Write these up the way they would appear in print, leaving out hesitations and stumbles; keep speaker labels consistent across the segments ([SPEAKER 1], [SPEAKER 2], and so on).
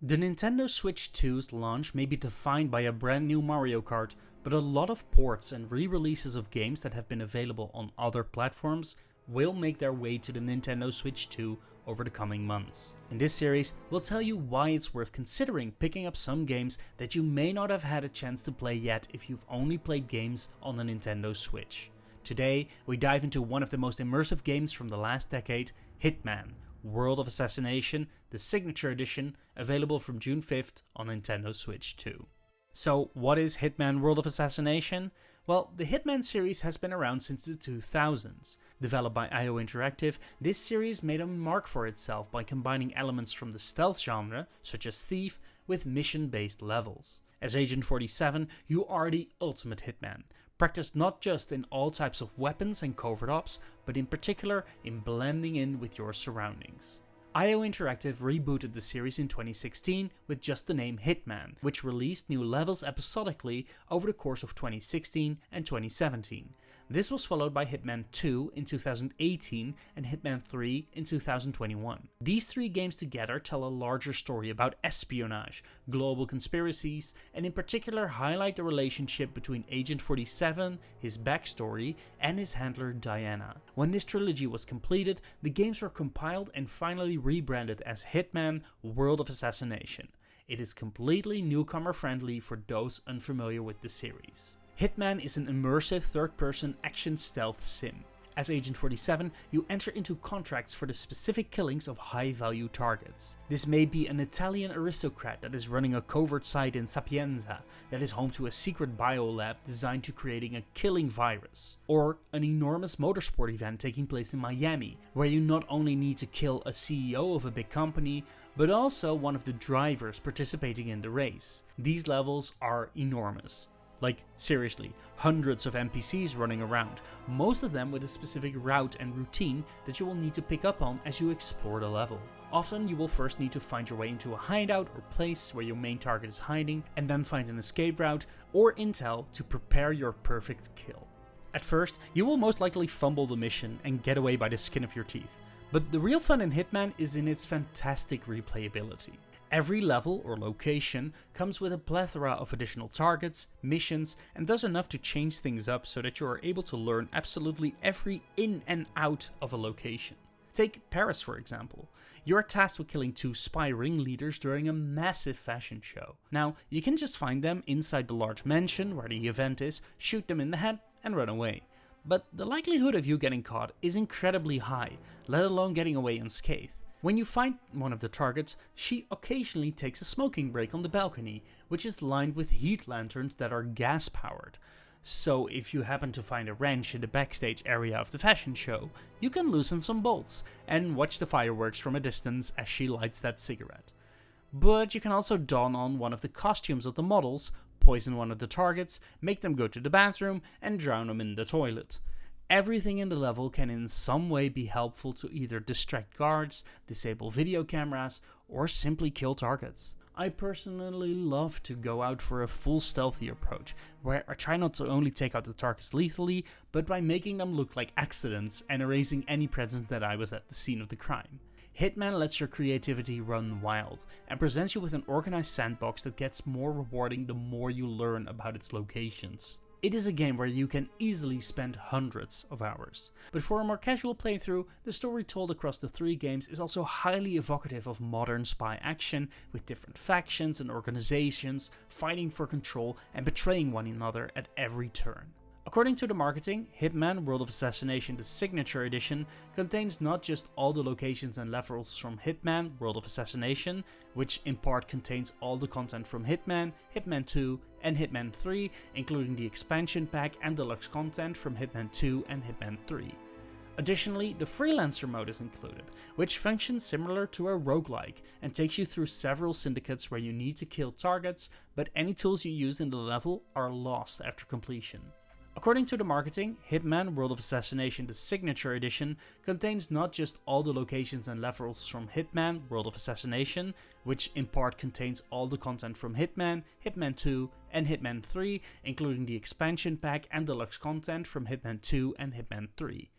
[SPEAKER 1] The Nintendo Switch 2's launch may be defined by a brand new Mario Kart, but a lot of ports and re-releases of games that have been available on other platforms will make their way to the Nintendo Switch 2 over the coming months. In this series, we'll tell you why it's worth considering picking up some games that you may not have had a chance to play yet if you've only played games on the Nintendo Switch. Today, we dive into one of the most immersive games from the last decade, Hitman, World of Assassination, the Signature Edition, available from June 5th on Nintendo Switch 2. So what is Hitman World of Assassination? Well, the Hitman series has been around since the 2000s. Developed by IO Interactive, this series made a mark for itself by combining elements from the stealth genre, such as Thief, with mission-based levels. As Agent 47, you are the ultimate hitman, practiced not just in all types of weapons and covert ops, but in particular in blending in with your surroundings. IO Interactive rebooted the series in 2016 with just the name Hitman, which released new levels episodically over the course of 2016 and 2017. This was followed by Hitman 2 in 2018 and Hitman 3 in 2021. These three games together tell a larger story about espionage, global conspiracies, and in particular highlight the relationship between Agent 47, his backstory, and his handler Diana. When this trilogy was completed, the games were compiled and finally rebranded as Hitman World of Assassination. It is completely newcomer friendly for those unfamiliar with the series. Hitman is an immersive third-person action stealth sim. As Agent 47, you enter into contracts for the specific killings of high-value targets. This may be an Italian aristocrat that is running a covert site in Sapienza that is home to a secret biolab designed to creating a killing virus. Or an enormous motorsport event taking place in Miami, where you not only need to kill a CEO of a big company, but also one of the drivers participating in the race. These levels are enormous. Like, seriously, hundreds of NPCs running around, most of them with a specific route and routine that you will need to pick up on as you explore the level. Often you will first need to find your way into a hideout or place where your main target is hiding, and then find an escape route or intel to prepare your perfect kill. At first, you will most likely fumble the mission and get away by the skin of your teeth, but the real fun in Hitman is in its fantastic replayability. Every level or location comes with a plethora of additional targets, missions, and does enough to change things up so that you are able to learn absolutely every in and out of a location. Take Paris for example. You are tasked with killing 2 spy ringleaders during a massive fashion show. Now, you can just find them inside the large mansion where the event is, shoot them in the head, and run away. But the likelihood of you getting caught is incredibly high, let alone getting away unscathed. When you find one of the targets, she occasionally takes a smoking break on the balcony, which is lined with heat lanterns that are gas powered. So if you happen to find a wrench in the backstage area of the fashion show, you can loosen some bolts and watch the fireworks from a distance as she lights that cigarette. But you can also don on one of the costumes of the models, poison one of the targets, make them go to the bathroom, and drown them in the toilet. Everything in the level can in some way be helpful to either distract guards, disable video cameras, or simply kill targets. I personally love to go out for a full stealthy approach, where I try not to only take out the targets lethally, but by making them look like accidents and erasing any presence that I was at the scene of the crime. Hitman lets your creativity run wild, and presents you with an organized sandbox that gets more rewarding the more you learn about its locations. It is a game where you can easily spend hundreds of hours. But for a more casual playthrough, the story told across the 3 games is also highly evocative of modern spy action, with different factions and organizations fighting for control and betraying one another at every turn. According to the marketing, Hitman World of Assassination the Signature Edition contains not just all the locations and levels from Hitman World of Assassination, which in part contains all the content from Hitman, Hitman 2 and Hitman 3, including the expansion pack and deluxe content from Hitman 2 and Hitman 3. Additionally, the Freelancer mode is included, which functions similar to a roguelike and takes you through several syndicates where you need to kill targets, but any tools you use in the level are lost after completion. According to the marketing, Hitman World of Assassination the Signature Edition contains not just all the locations and levels from Hitman World of Assassination, which in part contains all the content from Hitman, Hitman 2 and Hitman 3, including the expansion pack and deluxe content from Hitman 2 and Hitman 3.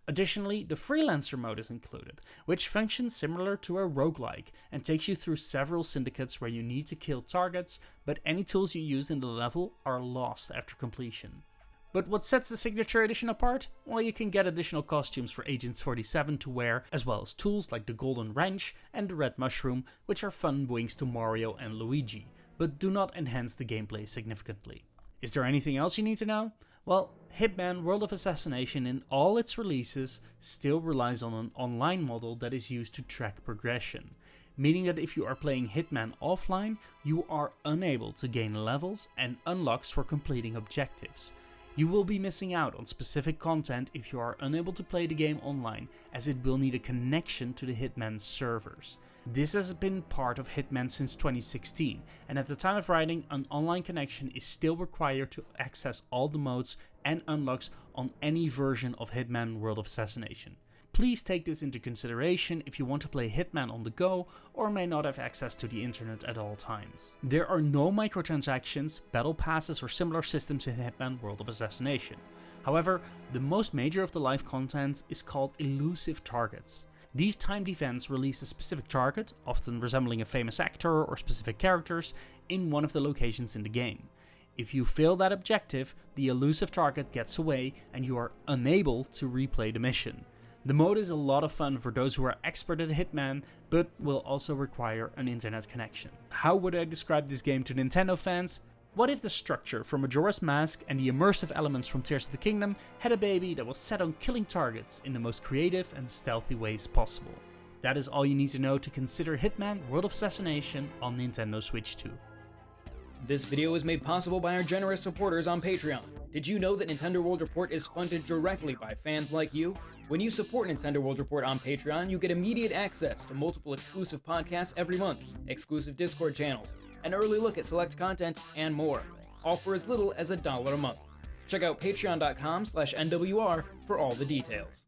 [SPEAKER 1] Additionally, the Freelancer mode is included, which functions similar to a roguelike and takes you through several syndicates where you need to kill targets, but any tools you use in the level are lost after completion. But what sets the Signature Edition apart? Well, you can get additional costumes for Agent 47 to wear, as well as tools like the Golden Wrench and the Red Mushroom, which are fun wings to Mario and Luigi, but do not enhance the gameplay significantly. Is there anything else you need to know? Well, Hitman World of Assassination in all its releases still relies on an online model that is used to track progression, meaning that if you are playing Hitman offline, you are unable to gain levels and unlocks for completing objectives. You will be missing out on specific content if you are unable to play the game online, as it will need a connection to the Hitman servers. This has been part of Hitman since 2016, and at the time of writing, an online connection is still required to access all the modes and unlocks on any version of Hitman World of Assassination. Please take this into consideration if you want to play Hitman on the go or may not have access to the internet at all times. There are no microtransactions, battle passes or similar systems in Hitman World of Assassination. However, the most major of the live content is called elusive targets. These timed events release a specific target, often resembling a famous actor or specific characters, in one of the locations in the game. If you fail that objective, the elusive target gets away and you are unable to replay the mission. The mode is a lot of fun for those who are expert at Hitman, but will also require an internet connection. How would I describe this game to Nintendo fans? What if the structure from Majora's Mask and the immersive elements from Tears of the Kingdom had a baby that was set on killing targets in the most creative and stealthy ways possible? That is all you need to know to consider Hitman World of Assassination on Nintendo Switch 2.
[SPEAKER 2] This video is made possible by our generous supporters on Patreon. Did you know that Nintendo World Report is funded directly by fans like you? When you support Nintendo World Report on Patreon, you get immediate access to multiple exclusive podcasts every month, exclusive Discord channels, an early look at select content, and more, all for as little as $1 a month. Check out patreon.com/NWR for all the details.